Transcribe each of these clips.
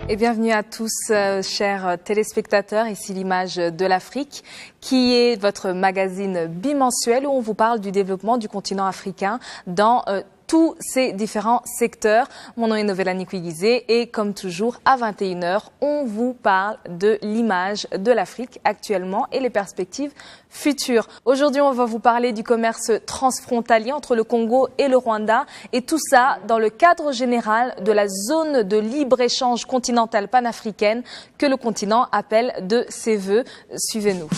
Et bienvenue à tous, chers téléspectateurs. Ici l'image de l'Afrique, qui est votre magazine bimensuel où on vous parle du développement du continent africain dans tous ces différents secteurs. Mon nom est Novella Nikwigizé et comme toujours à 21h, on vous parle de l'image de l'Afrique actuellement et les perspectives futures. Aujourd'hui, on va vous parler du commerce transfrontalier entre le Congo et le Rwanda et tout ça dans le cadre général de la zone de libre-échange continentale panafricaine que le continent appelle de ses voeux. Suivez-nous.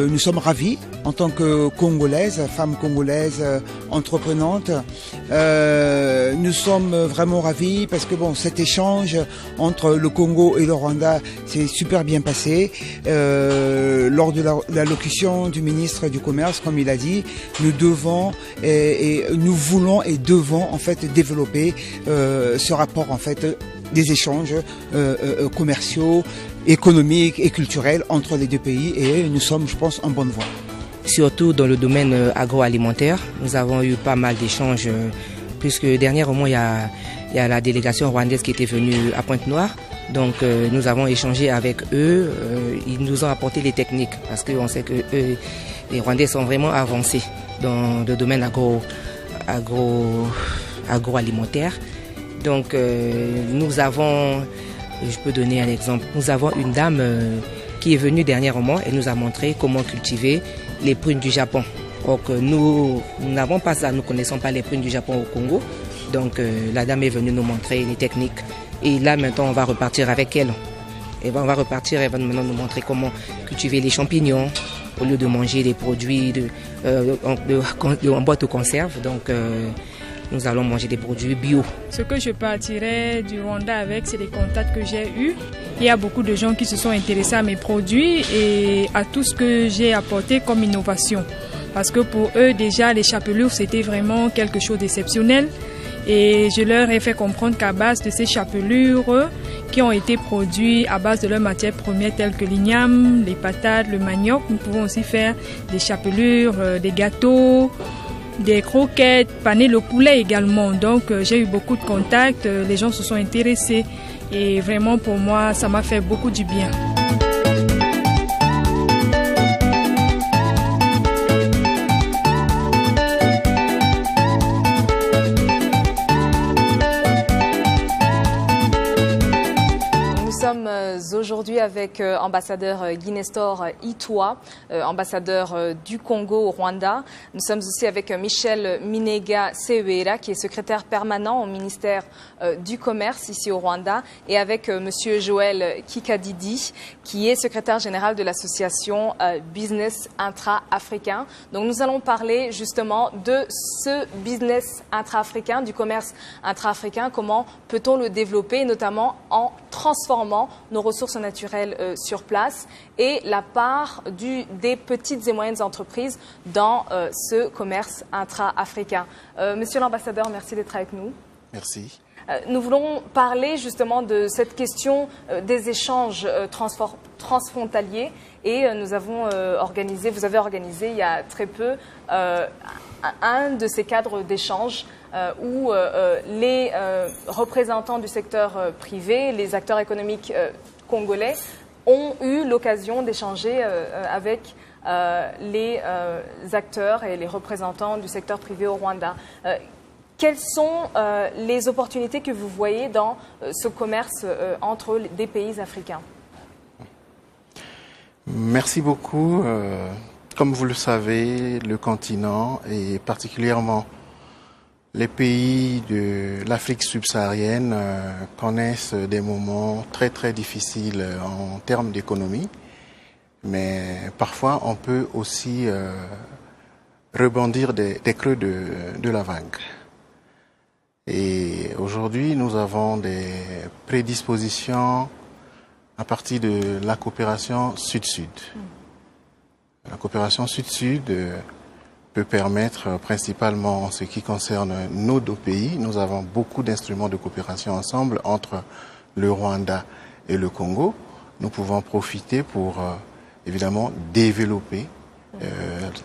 Nous sommes ravis en tant que Congolaises, femmes congolaises entreprenantes. Nous sommes vraiment ravis parce que bon, cet échange entre le Congo et le Rwanda s'est super bien passé. Lors de l'allocution du ministre du Commerce, comme il a dit, nous devons nous voulons et devons en fait développer ce rapport en fait des échanges commerciaux, économiques et culturels entre les deux pays et nous sommes, je pense, en bonne voie. Surtout dans le domaine agroalimentaire, nous avons eu pas mal d'échanges puisque dernièrement il y a la délégation rwandaise qui était venue à Pointe-Noire. Donc nous avons échangé avec eux, ils nous ont apporté les techniques parce qu'on sait que eux, les Rwandais sont vraiment avancés dans le domaine agroalimentaire. Donc nous avons, je peux donner un exemple, nous avons une dame qui est venue dernièrement et nous a montré comment cultiver les prunes du Japon. Or que nous n'avons pas ça, nous ne connaissons pas les prunes du Japon au Congo. Donc la dame est venue nous montrer les techniques. Et là maintenant on va repartir avec elle. Et on va repartir, elle va maintenant nous montrer comment cultiver les champignons au lieu de manger des produits en boîte de conserve. Donc nous allons manger des produits bio. Ce que je partirai du Rwanda avec, c'est les contacts que j'ai eus. Il y a beaucoup de gens qui se sont intéressés à mes produits et à tout ce que j'ai apporté comme innovation. Parce que pour eux, déjà, les chapelures, c'était vraiment quelque chose d'exceptionnel. Et je leur ai fait comprendre qu'à base de ces chapelures qui ont été produites à base de leurs matières premières telles que l'igname, les patates, le manioc, nous pouvons aussi faire des chapelures, des gâteaux, des croquettes, paner le poulet également. Donc j'ai eu beaucoup de contacts, les gens se sont intéressés et vraiment pour moi ça m'a fait beaucoup du bien. Nous sommes aujourd'hui avec ambassadeur Guinestor Itwa, ambassadeur du Congo au Rwanda. Nous sommes aussi avec Michel Minega Sewera, qui est secrétaire permanent au ministère du Commerce ici au Rwanda, et avec monsieur Joël Kikadidi, qui est secrétaire général de l'association Business Intra-Africain. Donc nous allons parler justement de ce business intra-africain, du commerce intra-africain, comment peut-on le développer, notamment en transformant nos ressources naturelles sur place et la part des petites et moyennes entreprises dans ce commerce intra-africain. Monsieur l'ambassadeur, merci d'être avec nous. Merci. Nous voulons parler justement de cette question des échanges transfrontaliers et vous avez organisé il y a très peu un de ces cadres d'échange où les représentants du secteur privé, les acteurs économiques congolais ont eu l'occasion d'échanger avec les acteurs et les représentants du secteur privé au Rwanda. Quelles sont les opportunités que vous voyez dans ce commerce entre des pays africains? Merci beaucoup. Comme vous le savez, le continent et particulièrement Les pays de l'Afrique subsaharienne connaissent des moments très très difficiles en termes d'économie, mais parfois on peut aussi rebondir des creux de la vague. Et aujourd'hui, nous avons des prédispositions à partir de la coopération Sud-Sud. La coopération Sud-Sud peut permettre, principalement en ce qui concerne nos deux pays, nous avons beaucoup d'instruments de coopération ensemble entre le Rwanda et le Congo. Nous pouvons profiter pour, évidemment, développer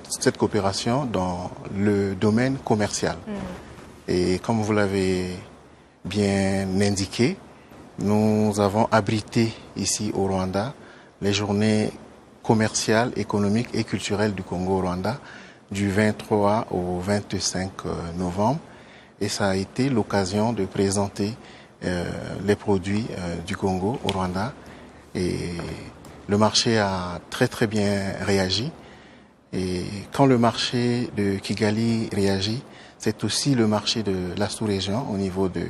cette coopération dans le domaine commercial. Et comme vous l'avez bien indiqué, nous avons abrité ici au Rwanda les journées commerciales, économiques et culturelles du Congo-Rwanda du 23 au 25 novembre. Et ça a été l'occasion de présenter les produits du Congo au Rwanda. Et le marché a très très bien réagi. Et quand le marché de Kigali réagit, c'est aussi le marché de la sous-région au niveau de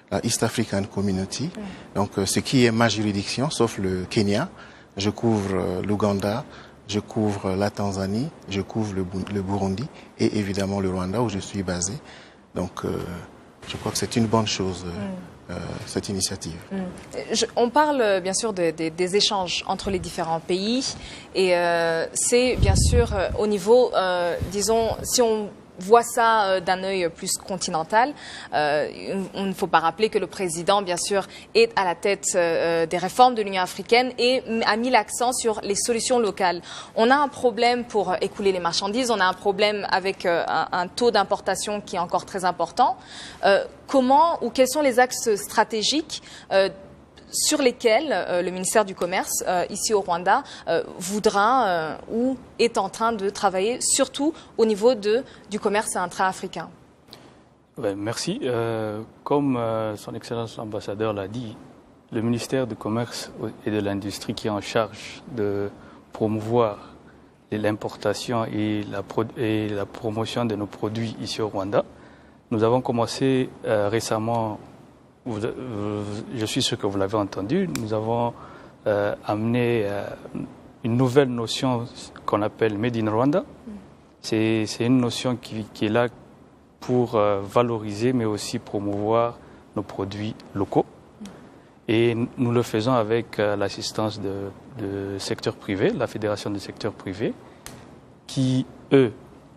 la East African Community. Donc ce qui est ma juridiction, sauf le Kenya, je couvre l'Ouganda, je couvre la Tanzanie, je couvre le Burundi et évidemment le Rwanda où je suis basé. Donc je crois que c'est une bonne chose, cette initiative. On parle bien sûr des échanges entre les différents pays et c'est bien sûr au niveau, disons, si on voit ça d'un œil plus continental. On ne faut pas rappeler que le président, bien sûr, est à la tête des réformes de l'Union africaine et a mis l'accent sur les solutions locales. On a un problème pour écouler les marchandises, on a un problème avec un taux d'importation qui est encore très important. Comment ou quels sont les axes stratégiques sur lesquels le ministère du Commerce, ici au Rwanda, voudra ou est en train de travailler, surtout au niveau du commerce intra-africain? Ouais, merci. Comme son Excellence l'ambassadeur l'a dit, le ministère du Commerce et de l'Industrie qui est en charge de promouvoir l'importation et la promotion de nos produits ici au Rwanda, nous avons commencé récemment. Je suis sûr que vous l'avez entendu, nous avons amené une nouvelle notion qu'on appelle Made in Rwanda. C'est une notion qui est là pour valoriser mais aussi promouvoir nos produits locaux. Et nous le faisons avec l'assistance de secteur privé, la Fédération du secteur privé, qui, eux,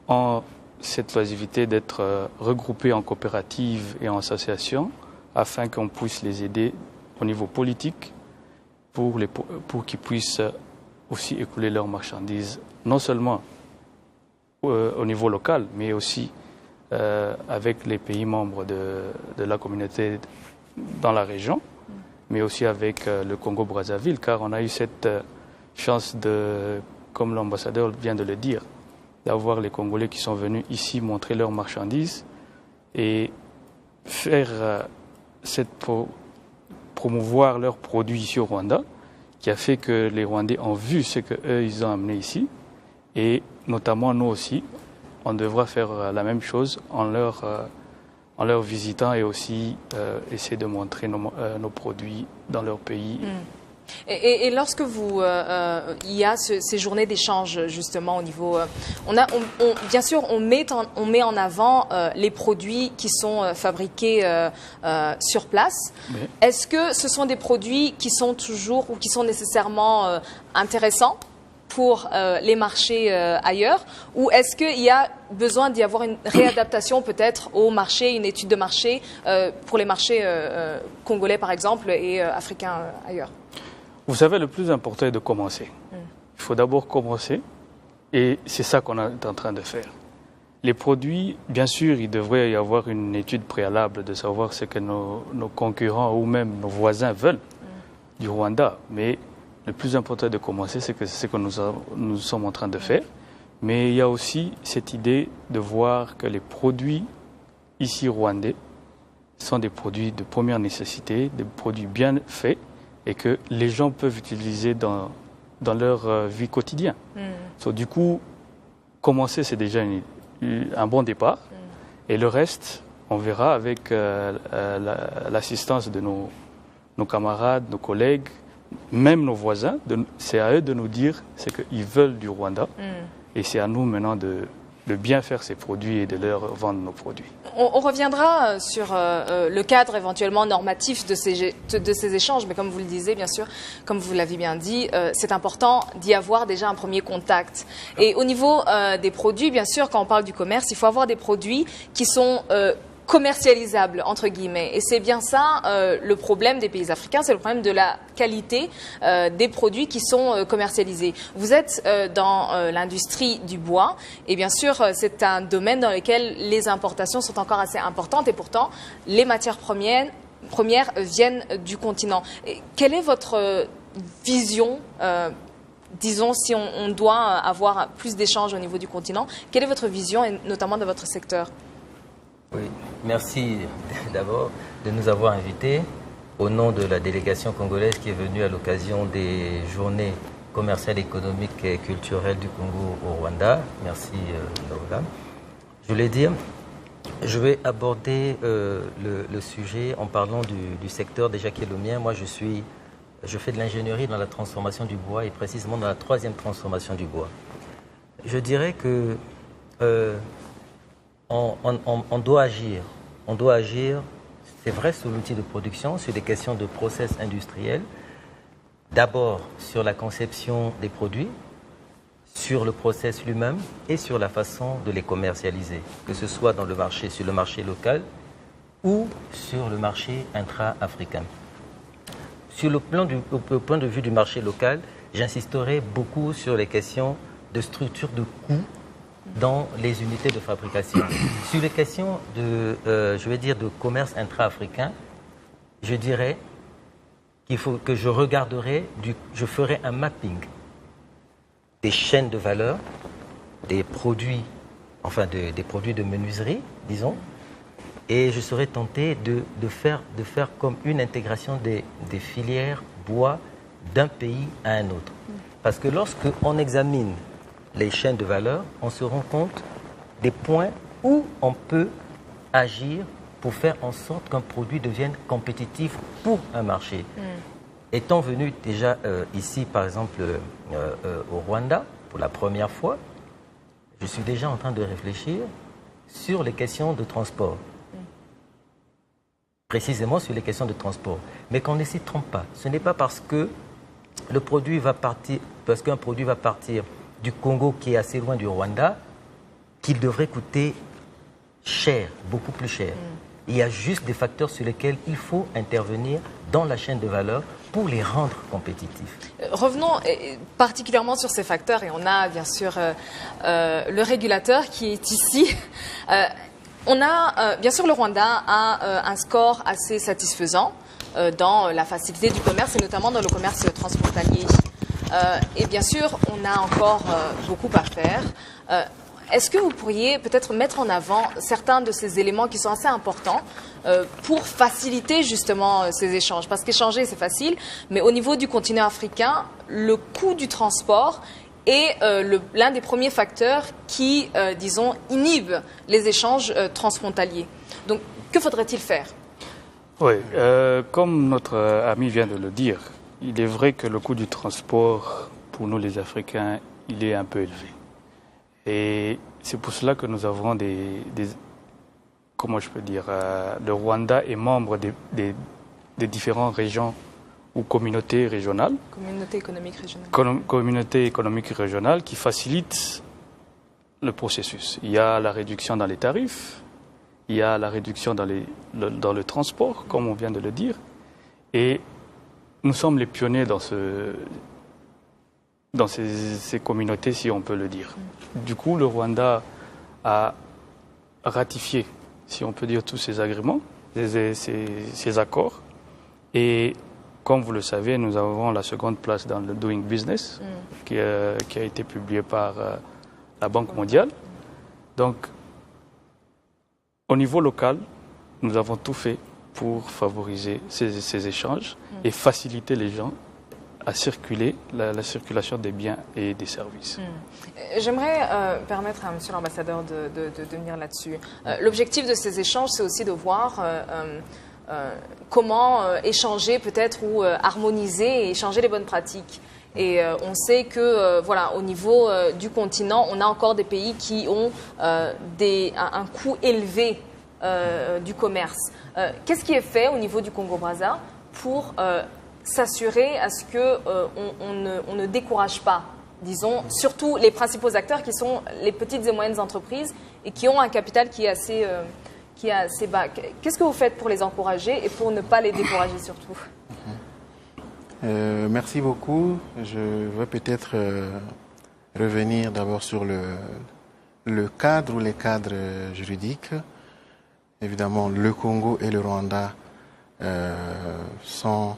ont cette oisiveté d'être regroupés en coopératives et en associations afin qu'on puisse les aider au niveau politique pour qu'ils puissent aussi écouler leurs marchandises, non seulement au niveau local, mais aussi avec les pays membres de la communauté dans la région, mais aussi avec le Congo-Brazzaville, car on a eu cette chance comme l'ambassadeur vient de le dire, d'avoir les Congolais qui sont venus ici montrer leurs marchandises et faire promouvoir leurs produits ici au Rwanda, qui a fait que les Rwandais ont vu ce qu'eux, ils ont amené ici. Et notamment, nous aussi, on devra faire la même chose en leur visitant et aussi essayer de montrer nos produits dans leur pays. Et lorsque il y a ces journées d'échange justement au niveau, bien sûr on met en avant les produits qui sont fabriqués sur place. Oui. Est-ce que ce sont des produits qui sont toujours ou qui sont nécessairement intéressants pour les marchés ailleurs, ou est-ce qu'il y a besoin d'y avoir une réadaptation peut-être au marché, une étude de marché pour les marchés congolais par exemple et africains ailleurs? Vous savez, le plus important est de commencer. Il faut d'abord commencer et c'est ça qu'on est en train de faire. Les produits, bien sûr, il devrait y avoir une étude préalable de savoir ce que nos concurrents ou même nos voisins veulent du Rwanda. Mais le plus important de commencer, c'est ce que nous sommes en train de faire. Mais il y a aussi cette idée de voir que les produits ici rwandais sont des produits de première nécessité, des produits bien faits, et que les gens peuvent utiliser dans leur vie quotidienne. Du coup, commencer, c'est déjà un bon départ. Et le reste, on verra avec l'assistance de nos camarades, nos collègues, même nos voisins, c'est à eux de nous dire ce qu'ils veulent du Rwanda. Et c'est à nous maintenant de bien faire ces produits et de leur vendre nos produits. On reviendra sur le cadre éventuellement normatif de ces échanges, mais comme vous le disiez, bien sûr, comme vous l'avez bien dit, c'est important d'y avoir déjà un premier contact. Et au niveau des produits, bien sûr, quand on parle du commerce, il faut avoir des produits qui sont commercialisable, entre guillemets. Et c'est bien ça le problème des pays africains, c'est le problème de la qualité des produits qui sont commercialisés. Vous êtes dans l'industrie du bois et bien sûr c'est un domaine dans lequel les importations sont encore assez importantes et pourtant les matières premières viennent du continent. Et quelle est votre vision disons, si on doit avoir plus d'échanges au niveau du continent, quelle est votre vision, et notamment dans votre secteur ? Oui, merci d'abord de nous avoir invités au nom de la délégation congolaise qui est venue à l'occasion des journées commerciales, économiques et culturelles du Congo au Rwanda. Merci Laura. Je voulais dire, je vais aborder le sujet en parlant du secteur déjà qui est le mien. Moi je fais de l'ingénierie dans la transformation du bois et précisément dans la 3e transformation du bois. Je dirais que on doit agir, c'est vrai, sur l'outil de production, sur des questions de process industriel, d'abord sur la conception des produits, sur le process lui-même et sur la façon de les commercialiser, que ce soit dans le marché, sur le marché local ou sur le marché intra-africain. Sur le point de vue du marché local, j'insisterai beaucoup sur les questions de structure de coûts dans les unités de fabrication. Sur les questions de, de commerce intra-africain, je dirais qu'il faut que je ferai un mapping des chaînes de valeur, des produits, des produits de menuiserie, disons, et je serais tenté de faire comme une intégration des filières bois d'un pays à un autre. Parce que lorsque on examine les chaînes de valeur, on se rend compte des points où on peut agir pour faire en sorte qu'un produit devienne compétitif pour un marché. Étant venu déjà ici, par exemple, au Rwanda, pour la première fois, je suis déjà en train de réfléchir sur les questions de transport. Précisément sur les questions de transport. Mais qu'on ne s'y trompe pas. Ce n'est pas parce que le produit va partir, parce qu'un produit va partir du Congo qui est assez loin du Rwanda, qu'il devrait coûter cher, beaucoup plus cher. Il y a juste des facteurs sur lesquels il faut intervenir dans la chaîne de valeur pour les rendre compétitifs. Revenons particulièrement sur ces facteurs et on a bien sûr le régulateur qui est ici. On a, bien sûr, le Rwanda a un score assez satisfaisant dans la facilité du commerce et notamment dans le commerce transfrontalier. Et bien sûr, on a encore beaucoup à faire. Est-ce que vous pourriez peut-être mettre en avant certains de ces éléments qui sont assez importants pour faciliter justement ces échanges? Parce qu'échanger, c'est facile, mais au niveau du continent africain, le coût du transport est l'un des premiers facteurs qui, disons, inhibe les échanges transfrontaliers. Donc, que faudrait-il faire? Oui, comme notre ami vient de le dire, il est vrai que le coût du transport, pour nous les Africains, il est un peu élevé. Et c'est pour cela que nous avons comment je peux dire, le Rwanda est membre des différentes régions ou communautés régionales. Communauté économique régionale. Communauté économique régionale qui facilite le processus. Il y a la réduction dans les tarifs, il y a la réduction dans le transport, comme on vient de le dire. Et nous sommes les pionniers dans ces communautés, si on peut le dire. Du coup, le Rwanda a ratifié, si on peut dire, tous ces agréments, ces accords. Et comme vous le savez, nous avons la seconde place dans le Doing Business, qui a été publié par la Banque mondiale. Donc, au niveau local, nous avons tout fait pour favoriser ces échanges et faciliter les gens à circuler, la circulation des biens et des services. J'aimerais permettre à Monsieur l'ambassadeur de venir là-dessus. L'objectif de ces échanges, c'est aussi de voir comment échanger peut-être ou harmoniser et échanger les bonnes pratiques. Et on sait que, voilà, au niveau du continent, on a encore des pays qui ont un coût élevé du commerce. Qu'est-ce qui est fait au niveau du Congo-Brazza pour s'assurer à ce qu'on ne décourage pas, disons, surtout les principaux acteurs qui sont les petites et moyennes entreprises et qui ont un capital qui est assez bas. Qu'est-ce que vous faites pour les encourager et pour ne pas les décourager surtout? Merci beaucoup. Je vais peut-être revenir d'abord sur le cadre ou les cadres juridiques. Évidemment, le Congo et le Rwanda sont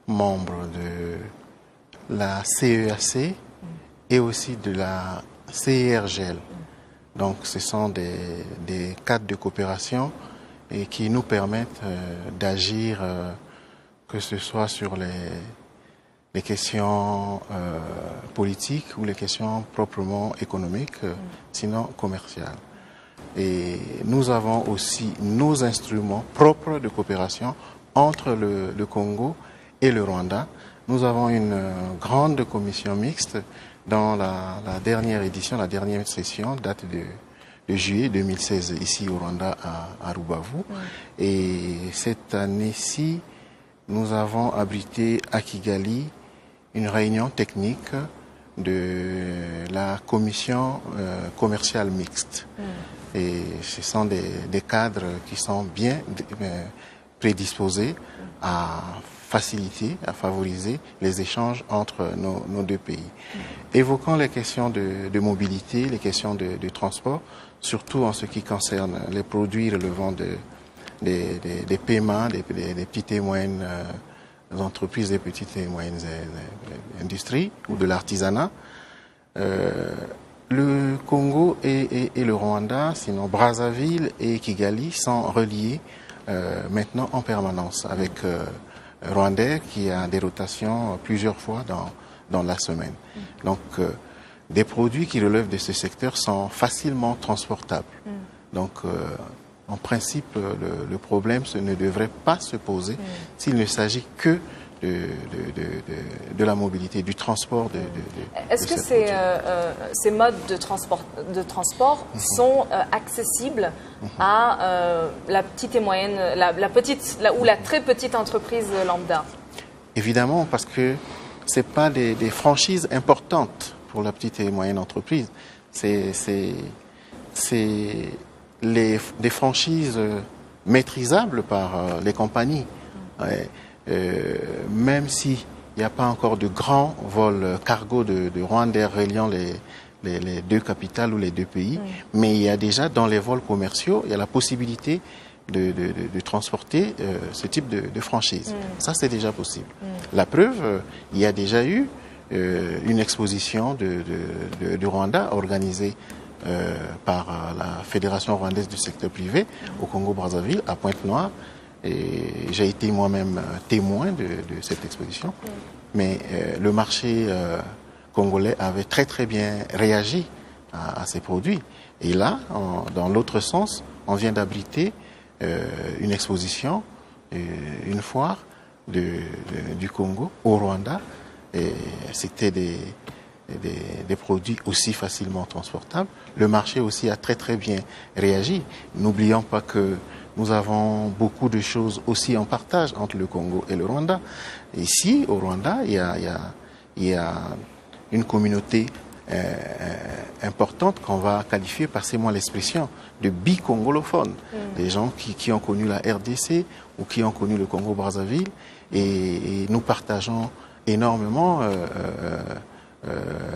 membres de la CEAC et aussi de la CIRGL. Donc, ce sont des cadres de coopération et qui nous permettent d'agir, que ce soit sur les questions politiques ou les questions proprement économiques, sinon commerciales. Et nous avons aussi nos instruments propres de coopération entre le Congo et le Rwanda. Nous avons une grande commission mixte dans la dernière édition, la dernière session, date de juillet 2016, ici au Rwanda, à Rubavu. Et cette année-ci, nous avons abrité à Kigali une réunion technique de la commission commerciale mixte. Et ce sont des cadres qui sont bien prédisposés à faciliter, à favoriser les échanges entre nos deux pays. Évoquant les questions de mobilité, les questions de transport, surtout en ce qui concerne les produits relevant des paiements, des petites et moyennes entreprises, des petites et moyennes industries ou de l'artisanat. Le Congo et le Rwanda, sinon Brazzaville et Kigali, sont reliés maintenant en permanence avec Rwandais qui a des rotations plusieurs fois dans la semaine. Donc, des produits qui relèvent de ce secteur sont facilement transportables. Donc, en principe, le problème ne devrait pas se poser s'il ne s'agit que de la mobilité, du transport. Est-ce que ces modes de transport sont accessibles à la petite et moyenne, ou la très petite entreprise lambda? Évidemment, parce que ce n'est pas des franchises importantes pour la petite et moyenne entreprise. C'est des franchises maîtrisables par les compagnies. Même s'il n'y a pas encore de grands vols cargo de Rwandair reliant les deux capitales ou les deux pays, mais il y a déjà dans les vols commerciaux, il y a la possibilité de transporter ce type de franchise. Ça, c'est déjà possible. La preuve, il y a déjà eu une exposition de Rwanda organisée par la Fédération rwandaise du secteur privé au Congo-Brazzaville, à Pointe-Noire. Et j'ai été moi-même témoin de cette exposition. Mais le marché congolais avait très très bien réagi à ces produits. Et là, dans l'autre sens, on vient d'abriter une exposition, une foire du Congo au Rwanda. Et c'était des produits aussi facilement transportables. Le marché aussi a très très bien réagi. N'oublions pas que nous avons beaucoup de choses aussi en partage entre le Congo et le Rwanda. Ici, au Rwanda, il y a une communauté importante qu'on va qualifier, passez-moi l'expression, de bicongolophones. Des gens qui ont connu la RDC ou qui ont connu le Congo-Brazzaville. Et nous partageons énormément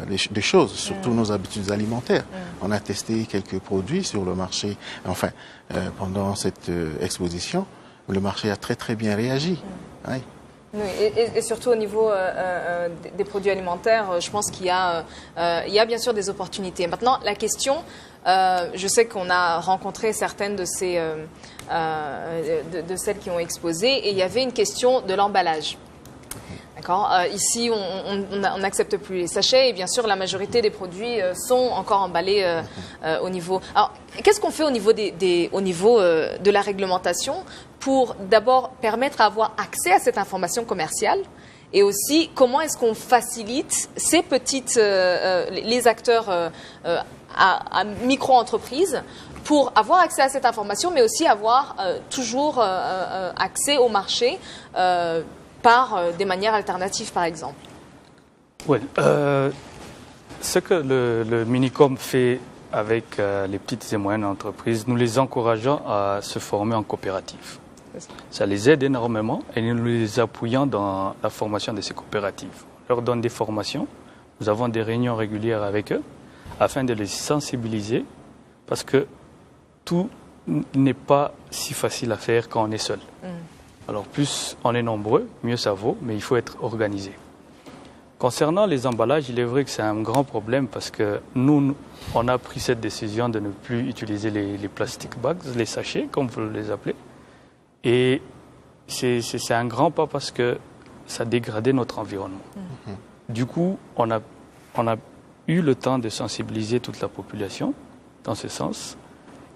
des choses, surtout nos habitudes alimentaires. On a testé quelques produits sur le marché. Enfin, pendant cette exposition, le marché a très très bien réagi. Oui. Oui, et surtout au niveau des produits alimentaires, je pense qu'il y a bien sûr des opportunités. Maintenant, la question, je sais qu'on a rencontré certaines de celles qui ont exposé, et il y avait une question de l'emballage. Ici, on n'accepte plus les sachets et bien sûr, la majorité des produits sont encore emballés au niveau. Alors, qu'est-ce qu'on fait au niveau, de la réglementation pour d'abord permettre d'avoir accès à cette information commerciale et aussi comment est-ce qu'on facilite ces petites, les acteurs à micro-entreprises pour avoir accès à cette information, mais aussi avoir toujours accès au marché par des manières alternatives, par exemple. Oui, ce que le Minicom fait avec les petites et moyennes entreprises, nous les encourageons à se former en coopérative. Ça les aide énormément et nous les appuyons dans la formation de ces coopératives. On leur donne des formations, nous avons des réunions régulières avec eux afin de les sensibiliser parce que tout n'est pas si facile à faire quand on est seul. Alors plus on est nombreux, mieux ça vaut, mais il faut être organisé. Concernant les emballages, il est vrai que c'est un grand problème parce que nous, on a pris cette décision de ne plus utiliser les plastic bags, les sachets, comme vous les appelez. Et c'est un grand pas parce que ça dégradait notre environnement. Du coup, on a eu le temps de sensibiliser toute la population dans ce sens.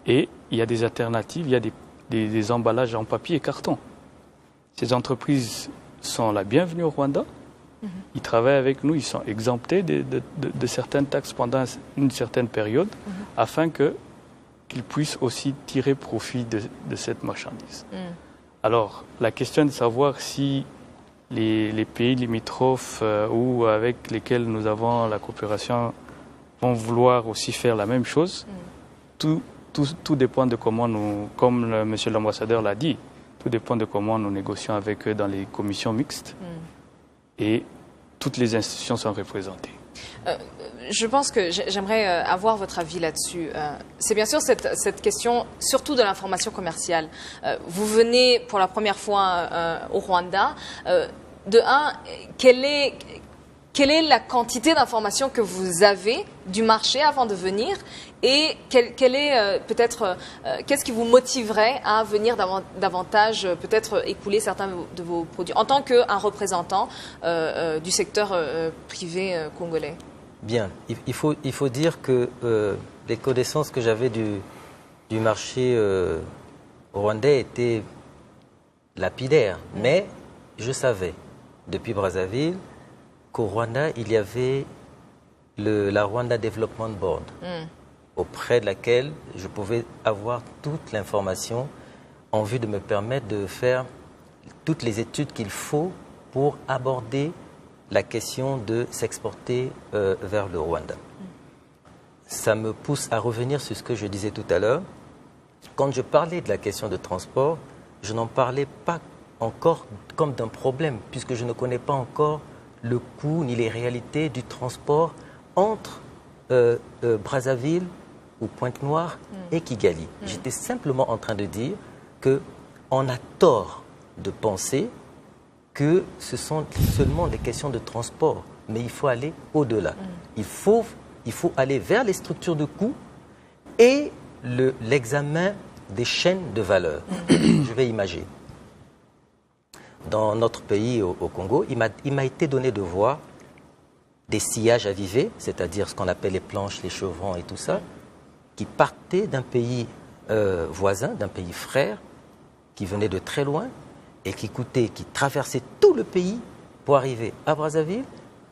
Et il y a des alternatives, il y a des emballages en papier et carton. Ces entreprises sont la bienvenue au Rwanda. Ils travaillent avec nous, ils sont exemptés de certaines taxes pendant une certaine période afin qu'ils puissent aussi tirer profit de cette marchandise. Alors, la question est de savoir si les pays limitrophes ou avec lesquels nous avons la coopération vont vouloir aussi faire la même chose. Tout dépend de comment nous, comme monsieur l'ambassadeur l'a dit, tout dépend de comment nous négocions avec eux dans les commissions mixtes. Et toutes les institutions sont représentées. Je pense que j'aimerais avoir votre avis là-dessus. C'est bien sûr cette question, surtout de l'information commerciale. Vous venez pour la première fois au Rwanda. De un, quelle est la quantité d'informations que vous avez du marché avant de venir et qu'est-ce qui vous motiverait à venir davantage peut-être écouler certains de vos produits en tant qu'un représentant du secteur privé congolais? Bien, il faut dire que les connaissances que j'avais du marché rwandais étaient lapidaires, mais je savais depuis Brazzaville qu'au Rwanda, il y avait la Rwanda Development Board, auprès de laquelle je pouvais avoir toute l'information en vue de me permettre de faire toutes les études qu'il faut pour aborder la question de s'exporter vers le Rwanda. Ça me pousse à revenir sur ce que je disais tout à l'heure. Quand je parlais de la question de transport, je n'en parlais pas encore comme d'un problème, puisque je ne connais pas encore le coût ni les réalités du transport entre Brazzaville ou Pointe-Noire et Kigali. J'étais simplement en train de dire qu'on a tort de penser que ce sont seulement des questions de transport, mais il faut aller au-delà. Il faut aller vers les structures de coûts et l'examen des chaînes de valeur. Je vais imager. Dans notre pays, au Congo, il m'a été donné de voir des sillages avivés, c'est-à-dire ce qu'on appelle les planches, les chevrons et tout ça, qui partaient d'un pays voisin, d'un pays frère, qui venait de très loin et qui traversait tout le pays pour arriver à Brazzaville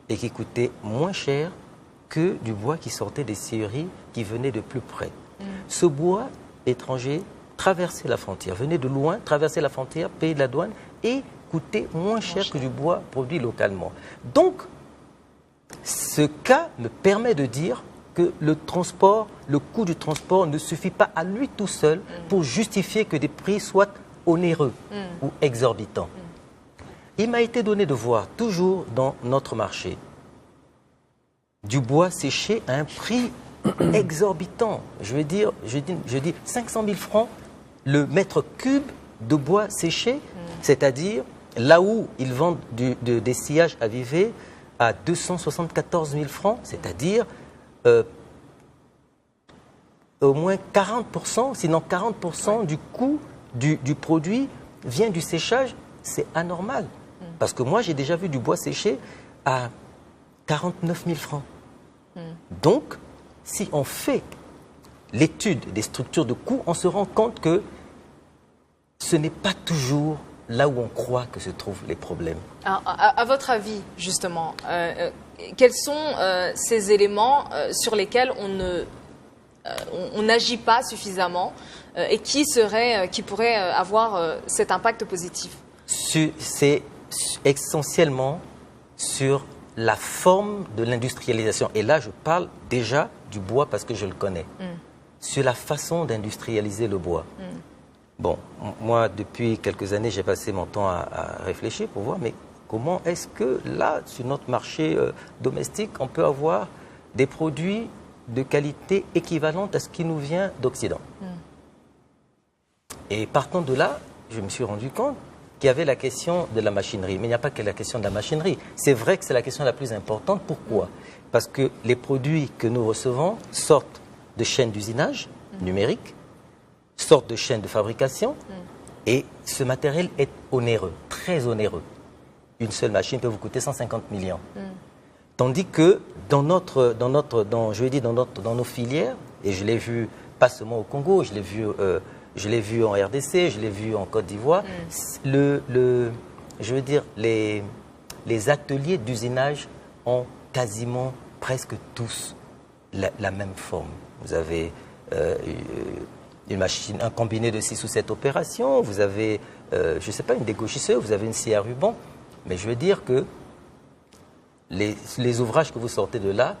et qui coûtait moins cher que du bois qui sortait des scieries qui venaient de plus près. Ce bois étranger traversait la frontière, venait de loin, traversait la frontière, payait de la douane et coûtait moins cher que du bois produit localement. Donc, ce cas me permet de dire que le coût du transport ne suffit pas à lui tout seul pour justifier que des prix soient onéreux ou exorbitants. Il m'a été donné de voir, toujours dans notre marché, du bois séché à un prix exorbitant. Je dis 500 000 francs le mètre cube de bois séché, c'est-à-dire là où ils vendent des sillages avivés à 274 000 francs, c'est-à-dire au moins 40%, sinon 40% du coût du produit vient du séchage, c'est anormal. Parce que moi, j'ai déjà vu du bois séché à 49 000 francs. Donc, si on fait l'étude des structures de coûts, on se rend compte que ce n'est pas toujours là où on croit que se trouvent les problèmes. Alors, à votre avis, justement, quels sont ces éléments sur lesquels on n'agit pas suffisamment et qui pourraient avoir cet impact positif? C'est essentiellement sur la forme de l'industrialisation. Et là, je parle déjà du bois parce que je le connais. Sur la façon d'industrialiser le bois. Bon, moi, depuis quelques années, j'ai passé mon temps à réfléchir pour voir, mais comment est-ce que là, sur notre marché domestique, on peut avoir des produits de qualité équivalente à ce qui nous vient d'Occident? Et partant de là, je me suis rendu compte qu'il y avait la question de la machinerie. Mais il n'y a pas que la question de la machinerie. C'est vrai que c'est la question la plus importante. Pourquoi? Parce que les produits que nous recevons sortent de chaînes d'usinage numériques, sortent de chaînes de fabrication, et ce matériel est onéreux, très onéreux. Une seule machine peut vous coûter 150 millions. Tandis que dans nos filières, et je l'ai vu pas seulement au Congo, je l'ai vu en RDC, je l'ai vu en Côte d'Ivoire, les ateliers d'usinage ont quasiment presque tous la même forme. Vous avez une machine, un combiné de 6 ou 7 opérations, vous avez, je ne sais pas, une dégauchisseuse, vous avez une scie à ruban, mais je veux dire que les ouvrages que vous sortez de là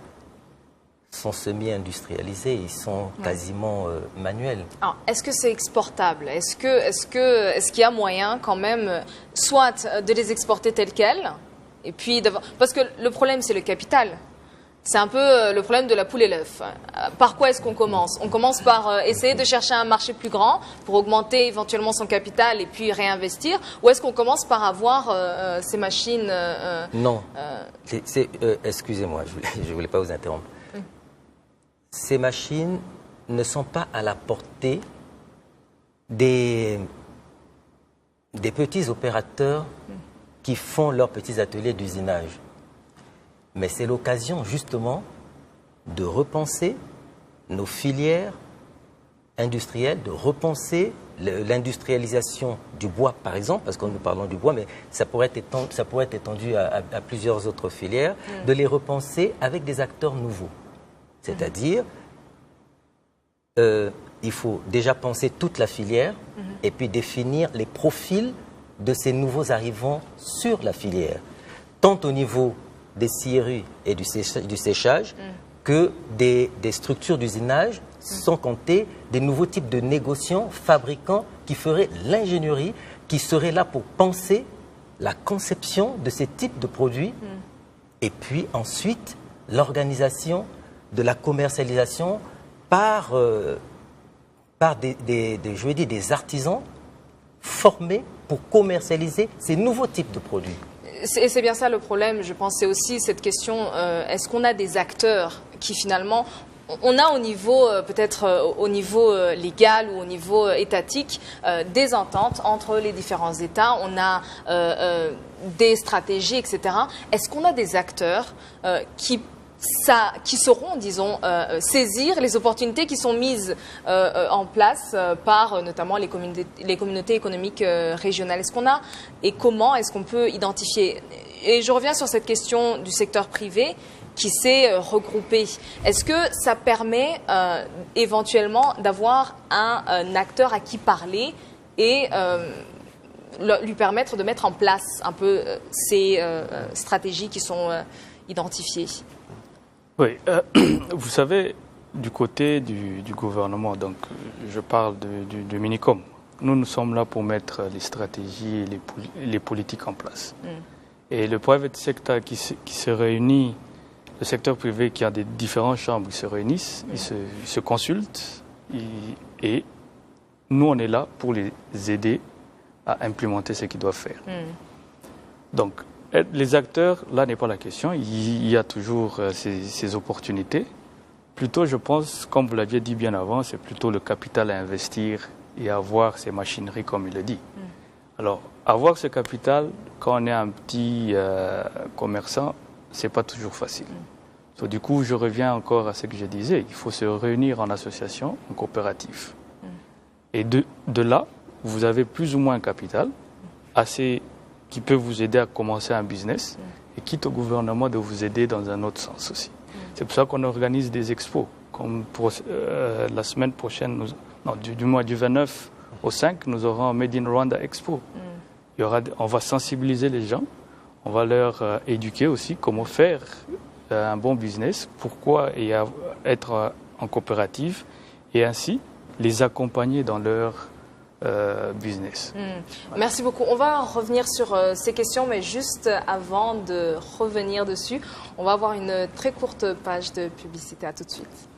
sont semi-industrialisés, ils sont quasiment manuels. Alors, est-ce que c'est exportable? Est-ce qu'il y a moyen quand même, soit de les exporter tels quels, et puis parce que le problème c'est le capital. C'est un peu le problème de la poule et l'œuf. Par quoi est-ce qu'on commence? On commence par essayer de chercher un marché plus grand pour augmenter éventuellement son capital et puis réinvestir, ou est-ce qu'on commence par avoir ces machines Non. Excusez-moi, je ne voulais pas vous interrompre. Ces machines ne sont pas à la portée des petits opérateurs qui font leurs petits ateliers d'usinage. Mais c'est l'occasion justement de repenser nos filières industrielles, de repenser l'industrialisation du bois par exemple, parce que nous parlons du bois, mais ça pourrait être étendu à plusieurs autres filières, de les repenser avec des acteurs nouveaux. C'est-à-dire, il faut déjà penser toute la filière et puis définir les profils de ces nouveaux arrivants sur la filière, tant au niveau des scieries et du séchage que des structures d'usinage, sans compter des nouveaux types de négociants, fabricants qui feraient l'ingénierie, qui seraient là pour penser la conception de ces types de produits et puis ensuite l'organisation de la commercialisation par des artisans formés pour commercialiser ces nouveaux types de produits. Et c'est bien ça le problème, je pense, c'est aussi cette question, est-ce qu'on a des acteurs qui finalement, on a au niveau, peut-être au niveau légal ou au niveau étatique, des ententes entre les différents États, on a des stratégies, etc. Est-ce qu'on a des acteurs qui sauront, disons, saisir les opportunités qui sont mises en place par notamment les communautés économiques régionales? Est-ce qu'on a et comment est-ce qu'on peut identifier? Et je reviens sur cette question du secteur privé qui s'est regroupé. Est-ce que ça permet éventuellement d'avoir un acteur à qui parler et lui permettre de mettre en place un peu ces stratégies qui sont identifiées? Oui, vous savez, du côté du gouvernement, donc je parle du Minicom, nous sommes là pour mettre les stratégies et les politiques en place. Et le private sector qui se réunit, le secteur privé qui a des différentes chambres, ils se réunissent, ils se consultent, et nous on est là pour les aider à implémenter ce qu'ils doivent faire. Donc, les acteurs, là n'est pas la question, il y a toujours ces opportunités. Plutôt, je pense, comme vous l'aviez dit bien avant, c'est plutôt le capital à investir et avoir ces machineries, comme il le dit. Alors, avoir ce capital quand on est un petit commerçant, c'est pas toujours facile. Donc, du coup, je reviens encore à ce que je disais. Il faut se réunir en association, en coopérative. Et de là, vous avez plus ou moins un capital assez qui peut vous aider à commencer un business et quitte au gouvernement de vous aider dans un autre sens aussi. C'est pour ça qu'on organise des expos. Comme pour la semaine prochaine, du mois du 29 au 5, nous aurons un Made in Rwanda Expo. On va sensibiliser les gens, on va leur éduquer aussi comment faire un bon business, pourquoi être en coopérative et ainsi les accompagner dans leur business. Voilà. Merci beaucoup. On va revenir sur ces questions, mais juste avant de revenir dessus, on va avoir une très courte page de publicité. À tout de suite.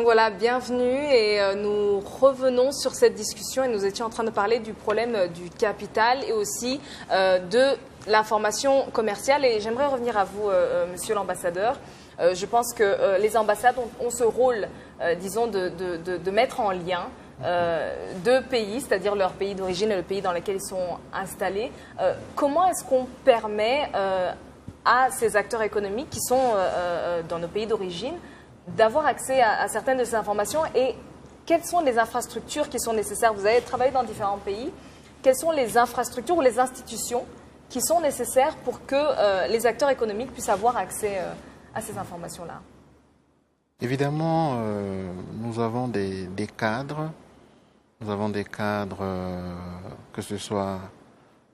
Voilà, bienvenue et nous revenons sur cette discussion et nous étions en train de parler du problème du capital et aussi de l'information commerciale. Et j'aimerais revenir à vous, monsieur l'ambassadeur. Je pense que les ambassades ont ce rôle, disons, de mettre en lien deux pays, c'est-à-dire leur pays d'origine et le pays dans lequel ils sont installés. Comment est-ce qu'on permet à ces acteurs économiques qui sont dans nos pays d'origine d'avoir accès à certaines de ces informations et quelles sont les infrastructures qui sont nécessaires? Vous avez travaillé dans différents pays. Quelles sont les infrastructures ou les institutions qui sont nécessaires pour que les acteurs économiques puissent avoir accès à ces informations-là? Évidemment, nous avons des cadres. Nous avons des cadres, que ce soit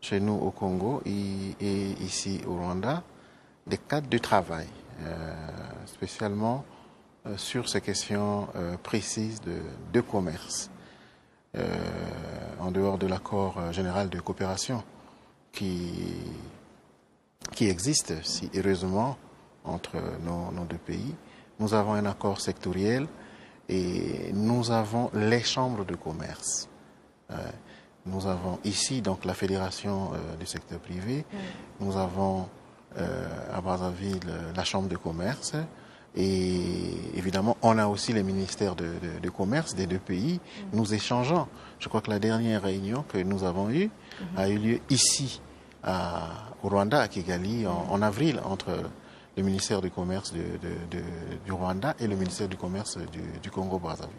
chez nous au Congo et ici au Rwanda, des cadres de travail, spécialement sur ces questions précises de commerce, en dehors de l'accord général de coopération qui existe si heureusement entre nos deux pays. Nous avons un accord sectoriel et nous avons les chambres de commerce. Nous avons ici donc la fédération du secteur privé, nous avons à Brazzaville la chambre de commerce. Et évidemment, on a aussi les ministères de commerce des deux pays. Nous échangeons. Je crois que la dernière réunion que nous avons eue a eu lieu ici, au Rwanda, à Kigali, en avril, entre le ministère du commerce du Rwanda et le ministère du commerce du Congo-Brazzaville.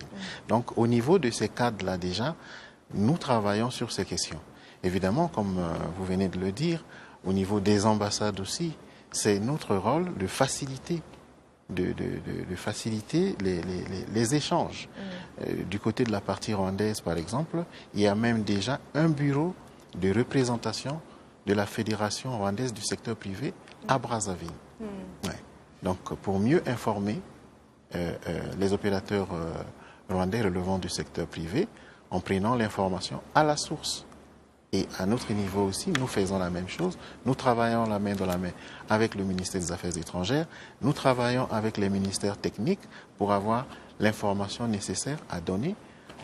Donc, au niveau de ces cadres-là déjà, nous travaillons sur ces questions. Évidemment, comme vous venez de le dire, au niveau des ambassades aussi, c'est notre rôle de faciliter faciliter les échanges. Du côté de la partie rwandaise, par exemple, il y a même déjà un bureau de représentation de la Fédération rwandaise du secteur privé à Brazzaville. Ouais. Donc, pour mieux informer les opérateurs rwandais relevant du secteur privé, en prenant l'information à la source. Et à notre niveau aussi, nous faisons la même chose. Nous travaillons la main dans la main avec le ministère des Affaires étrangères. Nous travaillons avec les ministères techniques pour avoir l'information nécessaire à donner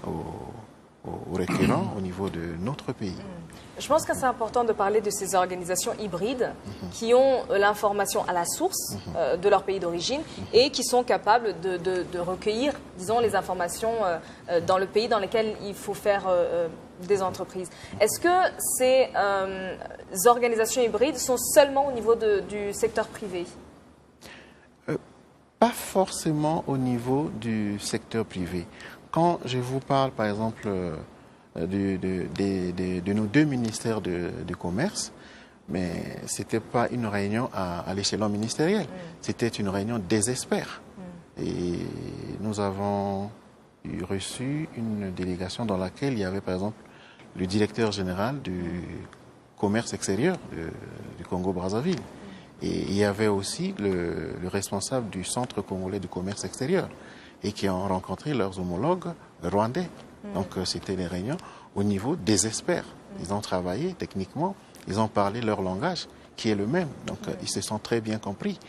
aux requérants au niveau de notre pays. Je pense que c'est important de parler de ces organisations hybrides qui ont l'information à la source de leur pays d'origine et qui sont capables de recueillir, disons, les informations dans le pays dans lequel il faut faire des entreprises. Est-ce que ces organisations hybrides sont seulement au niveau du secteur privé? Pas forcément au niveau du secteur privé. Quand je vous parle, par exemple, de nos deux ministères du commerce, mais ce n'était pas une réunion à l'échelon ministériel. C'était une réunion des experts. Et nous avons reçu une délégation dans laquelle il y avait par exemple le directeur général du commerce extérieur du Congo-Brazzaville. Et il y avait aussi le responsable du Centre congolais du commerce extérieur et qui ont rencontré leurs homologues rwandais. Donc c'était les réunions au niveau des experts. Ils ont travaillé techniquement, ils ont parlé leur langage qui est le même. Donc ils se sont très bien compris.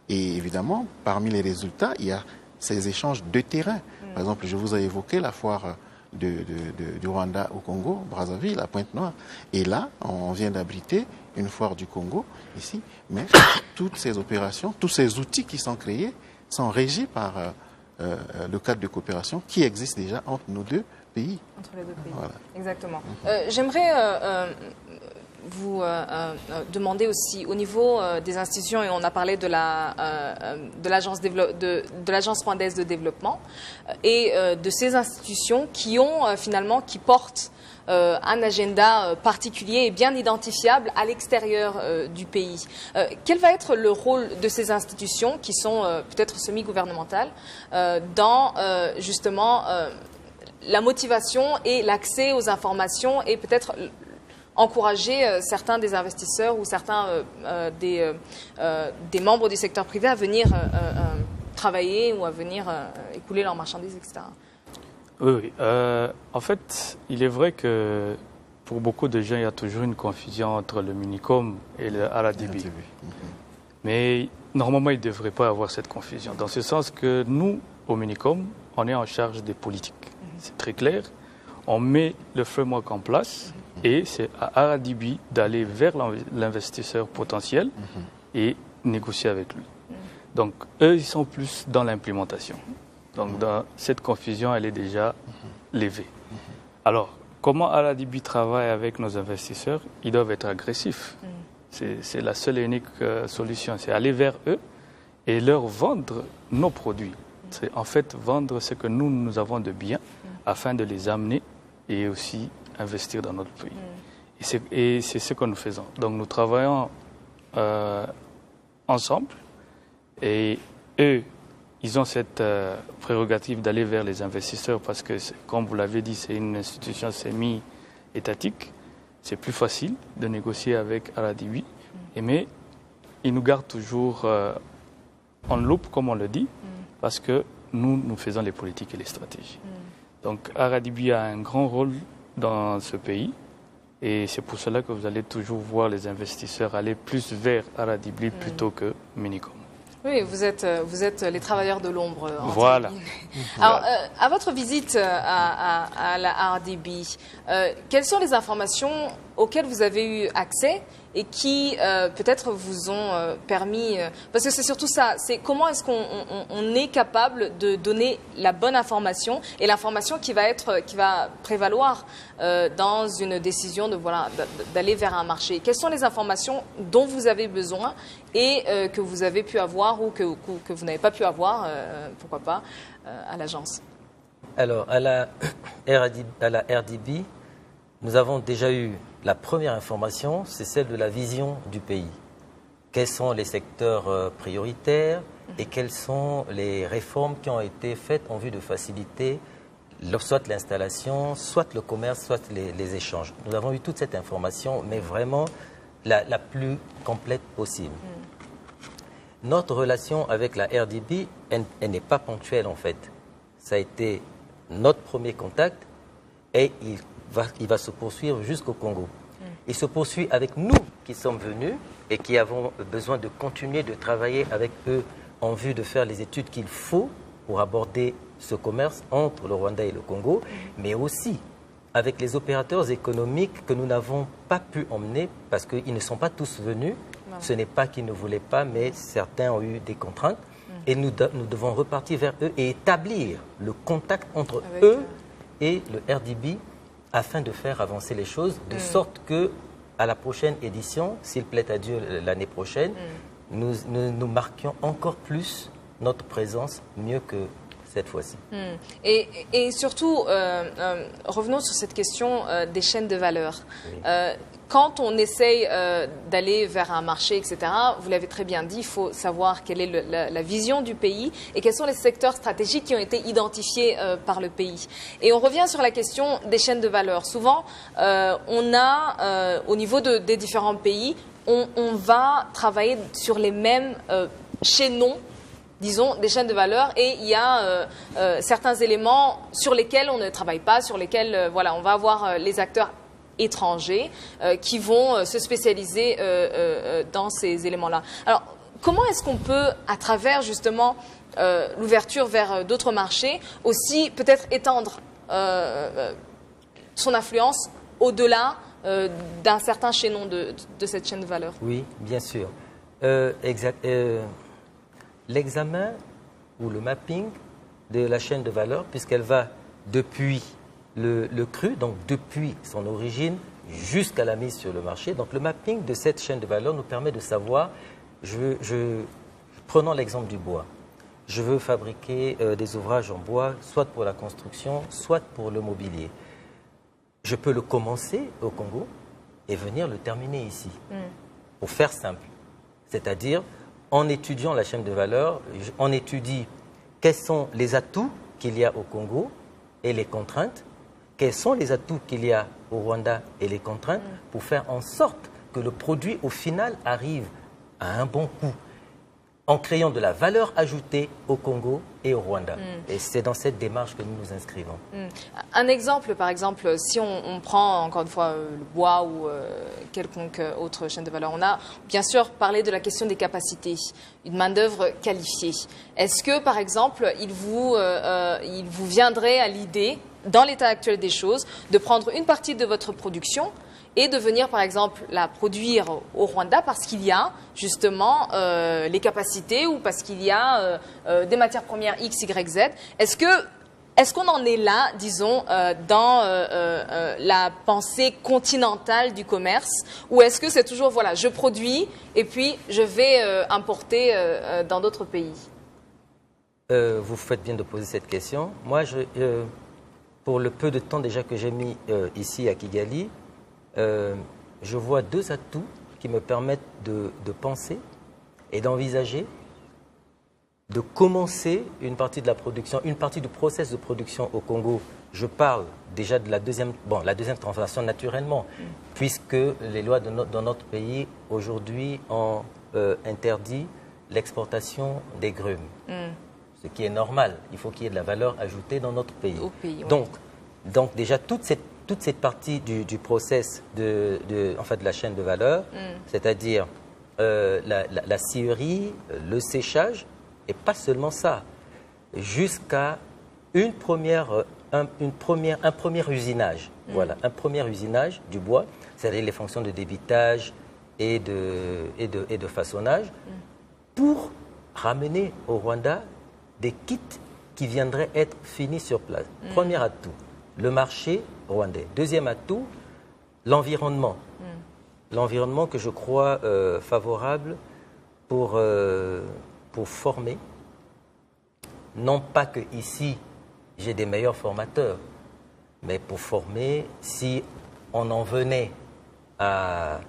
Et évidemment, parmi les résultats, il y a ces échanges de terrain. Par exemple, je vous ai évoqué la foire du Rwanda au Congo, Brazzaville, à Pointe-Noire. Et là, on vient d'abriter une foire du Congo, ici. Mais toutes ces opérations, tous ces outils qui sont créés sont régis par le cadre de coopération qui existe déjà entre nos deux pays. Entre les deux pays, voilà. Exactement. J'aimerais vous demander aussi, au niveau des institutions, et on a parlé de l'agence rwandaise de développement, et de ces institutions qui ont finalement, qui portent un agenda particulier et bien identifiable à l'extérieur du pays. Quel va être le rôle de ces institutions qui sont peut-être semi-gouvernementales dans justement la motivation et l'accès aux informations et peut-être encourager certains des investisseurs ou certains des membres du secteur privé à venir travailler ou à venir écouler leurs marchandises, etc. Oui. En fait, il est vrai que pour beaucoup de gens, il y a toujours une confusion entre le Minicom et le RDB. Mais normalement, il ne devrait pas y avoir cette confusion. Dans ce sens que nous, au Minicom, on est en charge des politiques. C'est très clair. On met le framework en place et c'est à RDB d'aller vers l'investisseur potentiel et négocier avec lui. Donc, eux, ils sont plus dans l'implémentation. Donc, cette confusion, elle est déjà levée. Alors, comment RDB travaille avec nos investisseurs? Ils doivent être agressifs. C'est la seule et unique solution. C'est aller vers eux et leur vendre nos produits. C'est en fait vendre ce que nous avons de bien afin de les amener et aussi investir dans notre pays. Et c'est ce que nous faisons. Donc, nous travaillons ensemble et eux, ils ont cette prérogative d'aller vers les investisseurs parce que, comme vous l'avez dit, c'est une institution semi-étatique. C'est plus facile de négocier avec RDB. Mais ils nous gardent toujours en loupe, comme on le dit, parce que nous faisons les politiques et les stratégies. Donc RDB a un grand rôle dans ce pays. Et c'est pour cela que vous allez toujours voir les investisseurs aller plus vers RDB plutôt que Minicom. Oui, vous êtes les travailleurs de l'ombre. Voilà. Alors, à votre visite à la RDB, quelles sont les informations auxquelles vous avez eu accès et qui peut-être vous ont permis... parce que c'est surtout ça, c'est comment est-ce qu'on est capable de donner la bonne information et l'information qui va prévaloir dans une décision d'aller vers un marché. Quelles sont les informations dont vous avez besoin et que vous avez pu avoir ou que vous n'avez pas pu avoir, pourquoi pas, à l'agence? Alors, à la RDB, nous avons déjà eu la première information, c'est celle de la vision du pays. Quels sont les secteurs prioritaires et quelles sont les réformes qui ont été faites en vue de faciliter soit l'installation, soit le commerce, soit les échanges. Nous avons eu toute cette information, mais vraiment la plus complète possible. Notre relation avec la RDB, elle n'est pas ponctuelle en fait. Ça a été notre premier contact et il va se poursuivre jusqu'au Congo. Il se poursuit avec nous qui sommes venus et qui avons besoin de continuer de travailler avec eux en vue de faire les études qu'il faut pour aborder ce commerce entre le Rwanda et le Congo, mais aussi avec les opérateurs économiques que nous n'avons pas pu emmener parce qu'ils ne sont pas tous venus. Ce n'est pas qu'ils ne voulaient pas, mais certains ont eu des contraintes. Et nous devons repartir vers eux et établir le contact entre eux et le RDB afin de faire avancer les choses, de sorte que à la prochaine édition, s'il plaît à Dieu l'année prochaine, nous marquions encore plus notre présence mieux que cette fois-ci. Et surtout, revenons sur cette question des chaînes de valeur. Oui. Quand on essaye d'aller vers un marché, etc., vous l'avez très bien dit, il faut savoir quelle est la vision du pays et quels sont les secteurs stratégiques qui ont été identifiés par le pays. Et on revient sur la question des chaînes de valeur. Souvent, on a, au niveau des différents pays, on va travailler sur les mêmes chaînons, disons, des chaînes de valeur, et il y a certains éléments sur lesquels on ne travaille pas, sur lesquels voilà, on va avoir les acteurs étrangers qui vont se spécialiser dans ces éléments-là. Alors, comment est-ce qu'on peut, à travers justement l'ouverture vers d'autres marchés, aussi peut-être étendre son influence au-delà d'un certain chaînon de cette chaîne de valeur? Oui, bien sûr. L'examen ou le mapping de la chaîne de valeur, puisqu'elle va depuis le cru, donc depuis son origine jusqu'à la mise sur le marché. Donc le mapping de cette chaîne de valeur nous permet de savoir, prenons l'exemple du bois. Je veux fabriquer des ouvrages en bois, soit pour la construction, soit pour le mobilier. Je peux le commencer au Congo et venir le terminer ici, pour faire simple. C'est-à-dire, en étudiant la chaîne de valeur, on étudie quels sont les atouts qu'il y a au Congo et les contraintes, quels sont les atouts qu'il y a au Rwanda et les contraintes, pour faire en sorte que le produit, au final, arrive à un bon coût, en créant de la valeur ajoutée au Congo et au Rwanda. Et c'est dans cette démarche que nous nous inscrivons. Un exemple, par exemple, si on prend encore une fois le bois ou quelconque autre chaîne de valeur, on a bien sûr parlé de la question des capacités, une main-d'œuvre qualifiée. Est-ce que, par exemple, il vous viendrait à l'idée, dans l'état actuel des choses, de prendre une partie de votre production et de venir, par exemple, la produire au Rwanda parce qu'il y a justement les capacités ou parce qu'il y a des matières premières X, Y, Z. Est-ce qu'on en est là, disons, dans la pensée continentale du commerce, ou est-ce que c'est toujours, voilà, je produis et puis je vais importer dans d'autres pays? Vous faites bien de poser cette question. Moi, pour le peu de temps déjà que j'ai mis ici à Kigali, je vois deux atouts qui me permettent de penser et d'envisager de commencer une partie de la production, une partie du process de production au Congo. Je parle déjà de la deuxième transformation naturellement, puisque les lois dans notre pays aujourd'hui ont interdit l'exportation des grumes, ce qui est normal. Il faut qu'il y ait de la valeur ajoutée dans notre pays. Au pays, oui. Donc déjà toute cette partie du process de la chaîne de valeur, c'est-à-dire la scierie, le séchage, et pas seulement ça, jusqu'à un premier usinage. Voilà, un premier usinage du bois, c'est-à-dire les fonctions de débitage et de façonnage, pour ramener au Rwanda des kits qui viendraient être finis sur place. Premier atout, le marché rwandais. Deuxième atout, l'environnement. L'environnement que je crois favorable pour former. Non pas que ici j'ai des meilleurs formateurs, mais pour former, si on en venait à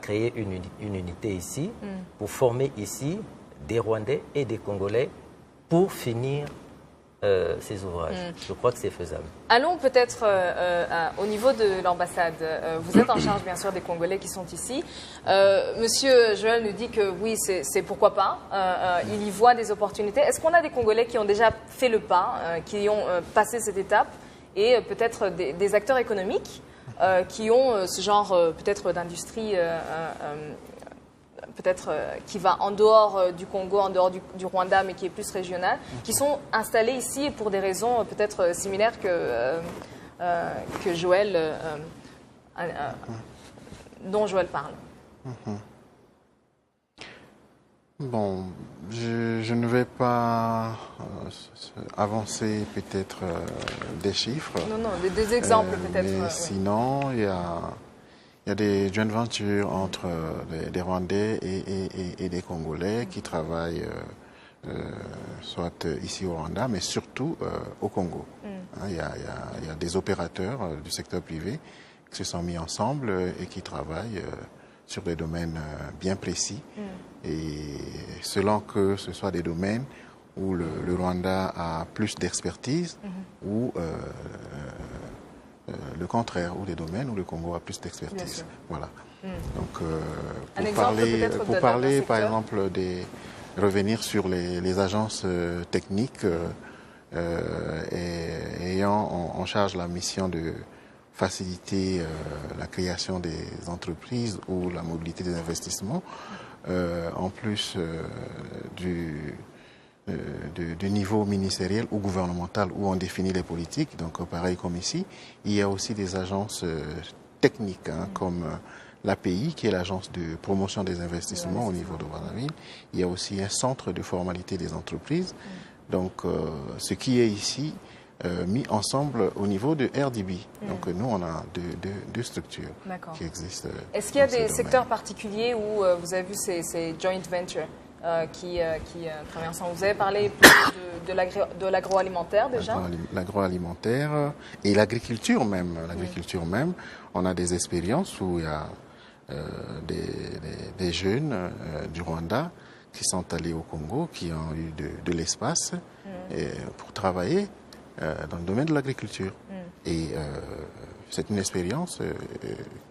créer une unité ici, pour former ici des Rwandais et des Congolais pour finir ces ouvrages. Je crois que c'est faisable. Allons peut-être au niveau de l'ambassade. Vous êtes en charge bien sûr des Congolais qui sont ici. Monsieur Joël nous dit que oui, c'est pourquoi pas. Il y voit des opportunités. Est-ce qu'on a des Congolais qui ont déjà fait le pas, qui ont passé cette étape, et peut-être des acteurs économiques qui ont ce genre peut-être d'industrie peut-être qui va en dehors du Congo, en dehors du Rwanda, mais qui est plus régional, qui sont installés ici pour des raisons peut-être similaires que Joël, dont Joël parle. Bon, je ne vais pas avancer peut-être des chiffres. Non, des exemples peut-être. Mais sinon, il y a des joint ventures entre des Rwandais et des Congolais qui travaillent soit ici au Rwanda, mais surtout au Congo. Il y a des opérateurs du secteur privé qui se sont mis ensemble et qui travaillent sur des domaines bien précis. Et selon que ce soit des domaines où le Rwanda a plus d'expertise ou le contraire, ou des domaines où le Congo a plus d'expertise. Voilà. Donc, pour parler par exemple, revenir sur les agences techniques ayant en charge la mission de faciliter la création des entreprises ou la mobilité des investissements, en plus du niveau ministériel ou gouvernemental où on définit les politiques, donc pareil comme ici, il y a aussi des agences techniques comme l'API, qui est l'agence de promotion des investissements au niveau de Brazzaville. Il y a aussi un centre de formalité des entreprises. Donc, ce qui est ici mis ensemble au niveau de RDB. Donc, nous, on a deux structures qui existent. Est-ce qu'il y a des secteurs particuliers où vous avez vu ces joint ventures qui travaillent ensemble? Vous avez parlé de l'agroalimentaire déjà? L'agroalimentaire et l'agriculture même. L'agriculture même, on a des expériences où il y a des jeunes du Rwanda qui sont allés au Congo, qui ont eu de l'espace pour travailler dans le domaine de l'agriculture. Et c'est une expérience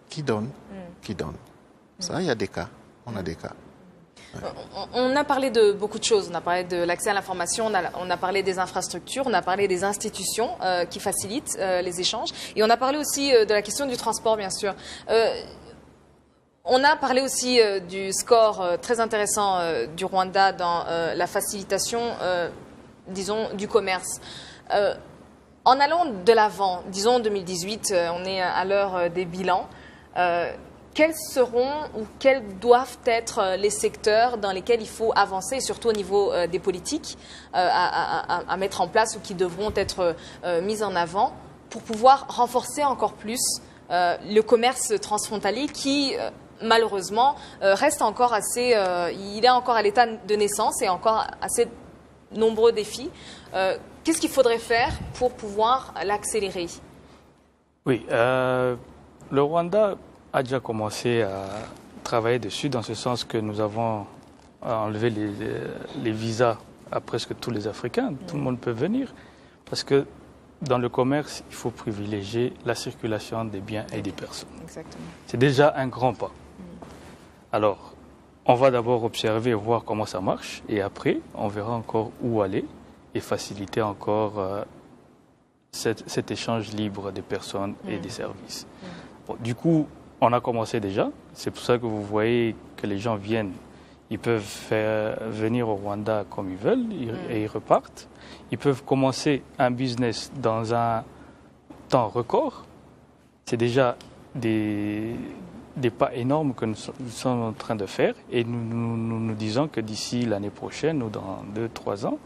qui donne. Ça, il y a des cas. On a des cas. On a parlé de beaucoup de choses. On a parlé de l'accès à l'information, on a parlé des infrastructures, on a parlé des institutions qui facilitent les échanges. Et on a parlé aussi de la question du transport, bien sûr. On a parlé aussi du score très intéressant du Rwanda dans la facilitation, disons, du commerce. En allant de l'avant, disons 2018, on est à l'heure des bilans, quels seront ou quels doivent être les secteurs dans lesquels il faut avancer, et surtout au niveau des politiques à mettre en place ou qui devront être mis en avant pour pouvoir renforcer encore plus le commerce transfrontalier qui, malheureusement, reste encore assez... il est encore à l'état de naissance et encore assez nombreux défis. Qu'est-ce qu'il faudrait faire pour pouvoir l'accélérer? Oui, le Rwanda a déjà commencé à travailler dessus, dans ce sens que nous avons enlevé les visas à presque tous les Africains. Tout le monde peut venir, parce que dans le commerce, il faut privilégier la circulation des biens et des personnes. Exactement. C'est déjà un grand pas. Alors, on va d'abord observer et voir comment ça marche, et après, on verra encore où aller et faciliter encore cet échange libre des personnes et des services. Bon, du coup, on a commencé déjà. C'est pour ça que vous voyez que les gens viennent. Ils peuvent venir au Rwanda comme ils veulent et ils repartent. Ils peuvent commencer un business dans un temps record. C'est déjà des pas énormes que nous sommes en train de faire. Et nous disons que d'ici l'année prochaine ou dans 2-3 ans,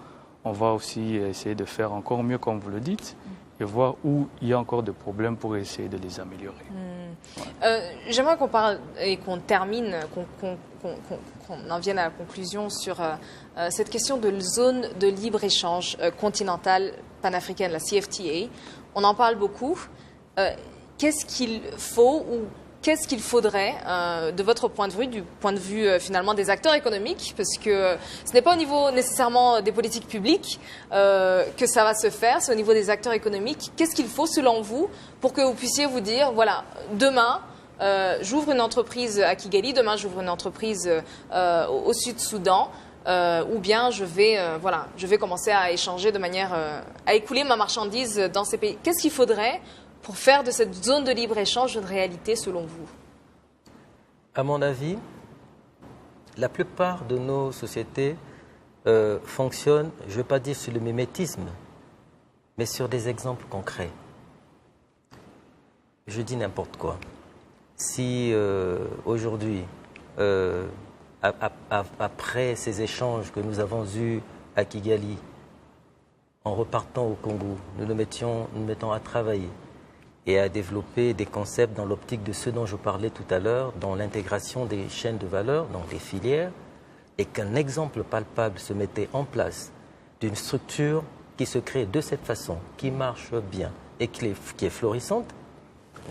on va aussi essayer de faire encore mieux, comme vous le dites, et voir où il y a encore des problèmes pour essayer de les améliorer. J'aimerais qu'on parle et qu'on termine, qu'on en vienne à la conclusion sur cette question de zone de libre-échange continentale panafricaine, la CFTA. On en parle beaucoup. Qu'est-ce qu'il faut ou qu'est-ce qu'il faudrait, de votre point de vue, du point de vue finalement des acteurs économiques, parce que ce n'est pas au niveau nécessairement des politiques publiques que ça va se faire, c'est au niveau des acteurs économiques. Qu'est-ce qu'il faut selon vous pour que vous puissiez vous dire, voilà, demain, j'ouvre une entreprise à Kigali, demain j'ouvre une entreprise au Sud-Soudan, ou bien je vais commencer à échanger de manière, à écouler ma marchandise dans ces pays. Qu'est-ce qu'il faudrait pour faire de cette zone de libre-échange une réalité selon vous? À mon avis, la plupart de nos sociétés fonctionnent, je ne veux pas dire sur le mimétisme, mais sur des exemples concrets. Je dis n'importe quoi. Si aujourd'hui, après ces échanges que nous avons eus à Kigali, en repartant au Congo, nous mettons à travailler et à développer des concepts dans l'optique de ce dont je parlais tout à l'heure, dans l'intégration des chaînes de valeur, donc des filières, et qu'un exemple palpable se mettait en place d'une structure qui se crée de cette façon, qui marche bien et qui est florissante,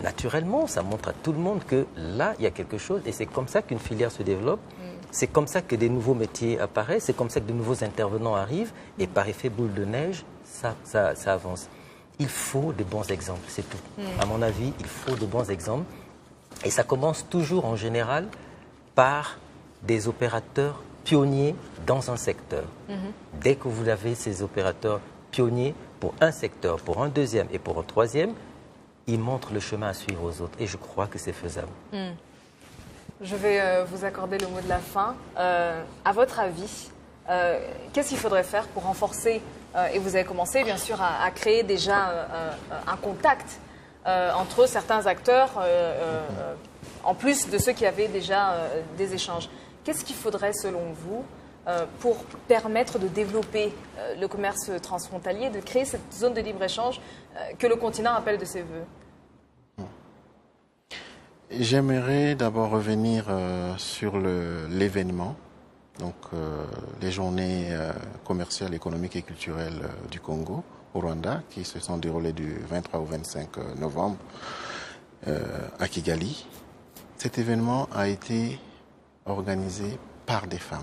naturellement, ça montre à tout le monde que là, il y a quelque chose et c'est comme ça qu'une filière se développe. C'est comme ça que des nouveaux métiers apparaissent, c'est comme ça que de nouveaux intervenants arrivent et par effet boule de neige, ça avance. Il faut de bons exemples, c'est tout. À mon avis, il faut de bons exemples et ça commence toujours en général par des opérateurs pionniers dans un secteur. Dès que vous avez ces opérateurs pionniers pour un secteur, pour un deuxième et pour un troisième, ils montrent le chemin à suivre aux autres et je crois que c'est faisable. Je vais vous accorder le mot de la fin. À votre avis, qu'est-ce qu'il faudrait faire pour renforcer, et vous avez commencé bien sûr à créer déjà un contact entre certains acteurs, en plus de ceux qui avaient déjà des échanges. Qu'est-ce qu'il faudrait selon vous pour permettre de développer le commerce transfrontalier, de créer cette zone de libre-échange que le continent appelle de ses voeux? J'aimerais d'abord revenir sur l'événement, donc les journées commerciales, économiques et culturelles du Congo au Rwanda, qui se sont déroulées du 23 au 25 novembre à Kigali. Cet événement a été organisé par des femmes.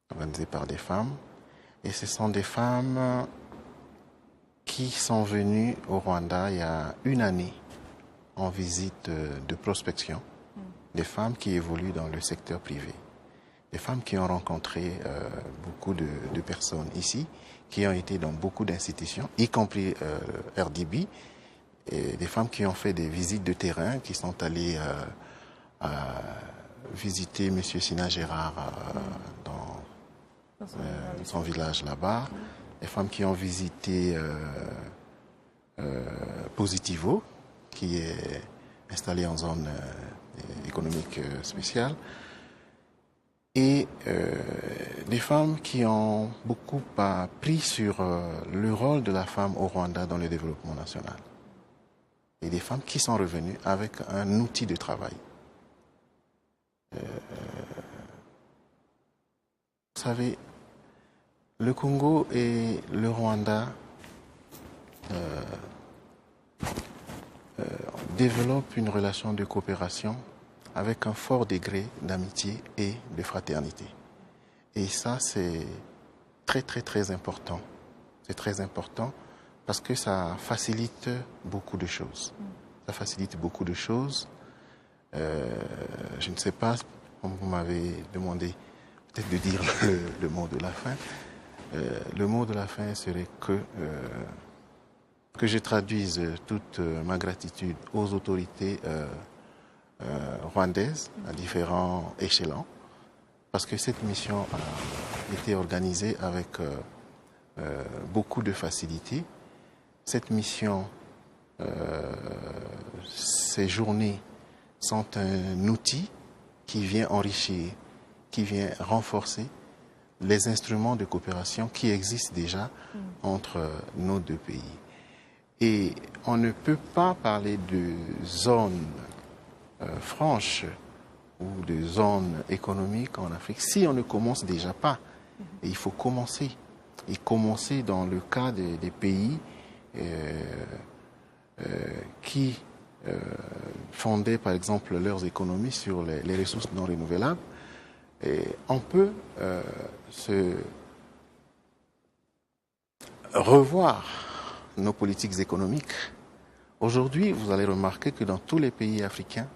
Organisé par des femmes. Et ce sont des femmes qui sont venues au Rwanda il y a une année en visite de prospection, des femmes qui évoluent dans le secteur privé, des femmes qui ont rencontré beaucoup de personnes ici, qui ont été dans beaucoup d'institutions, y compris RDB, et des femmes qui ont fait des visites de terrain, qui sont allées visiter M. Sina Gérard dans son village là-bas, des femmes qui ont visité Positivo, qui est installé en zone économique spéciale, et des femmes qui ont beaucoup pris sur le rôle de la femme au Rwanda dans le développement national. Et des femmes qui sont revenues avec un outil de travail. Vous savez, le Congo et le Rwanda développent une relation de coopération avec un fort degré d'amitié et de fraternité. Et ça, c'est très, très, très important. C'est très important parce que ça facilite beaucoup de choses. Ça facilite beaucoup de choses. Je ne sais pas, comme vous m'avez demandé peut-être de dire le mot de la fin. Le mot de la fin serait que je traduise toute ma gratitude aux autorités rwandaises à différents échelons, parce que cette mission a été organisée avec beaucoup de facilité. Cette mission, ces journées sont un outil qui vient enrichir, qui vient renforcer les instruments de coopération qui existent déjà entre nos deux pays. Et on ne peut pas parler de zone franche ou de zone économique en Afrique si on ne commence déjà pas. Et il faut commencer. Et commencer dans le cas des pays qui fondaient par exemple leurs économies sur les ressources non renouvelables. Et on peut se revoir nos politiques économiques. Aujourd'hui, vous allez remarquer que dans tous les pays africains,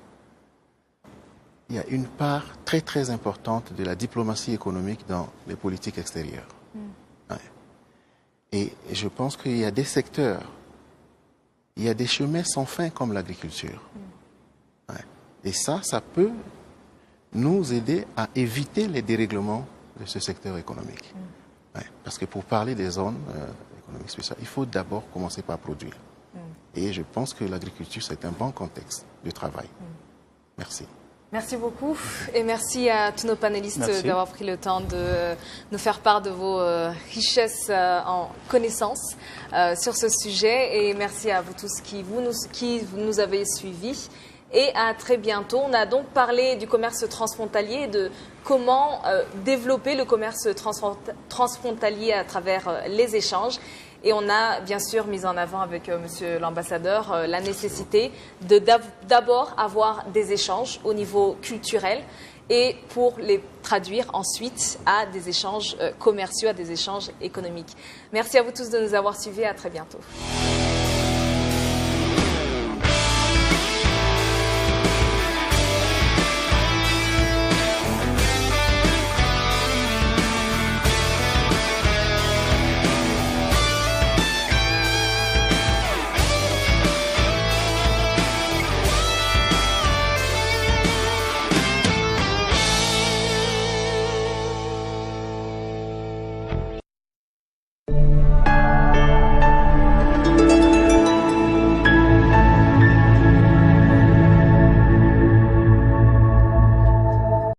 il y a une part très très importante de la diplomatie économique dans les politiques extérieures. Ouais. Et je pense qu'il y a des secteurs, il y a des chemins sans fin comme l'agriculture. Ouais. Et ça peut nous aider à éviter les dérèglements de ce secteur économique. Ouais. Parce que pour parler des zones économiques spéciales, il faut d'abord commencer par produire. Et je pense que l'agriculture, c'est un bon contexte de travail. Merci. Merci beaucoup et merci à tous nos panélistes d'avoir pris le temps de nous faire part de vos richesses en connaissances sur ce sujet et merci à vous tous qui nous avez suivis et à très bientôt. On a donc parlé du commerce transfrontalier, de comment développer le commerce transfrontalier à travers les échanges. Et on a bien sûr mis en avant avec Monsieur l'ambassadeur la nécessité de d'abord avoir des échanges au niveau culturel et pour les traduire ensuite à des échanges commerciaux, à des échanges économiques. Merci à vous tous de nous avoir suivis. À très bientôt.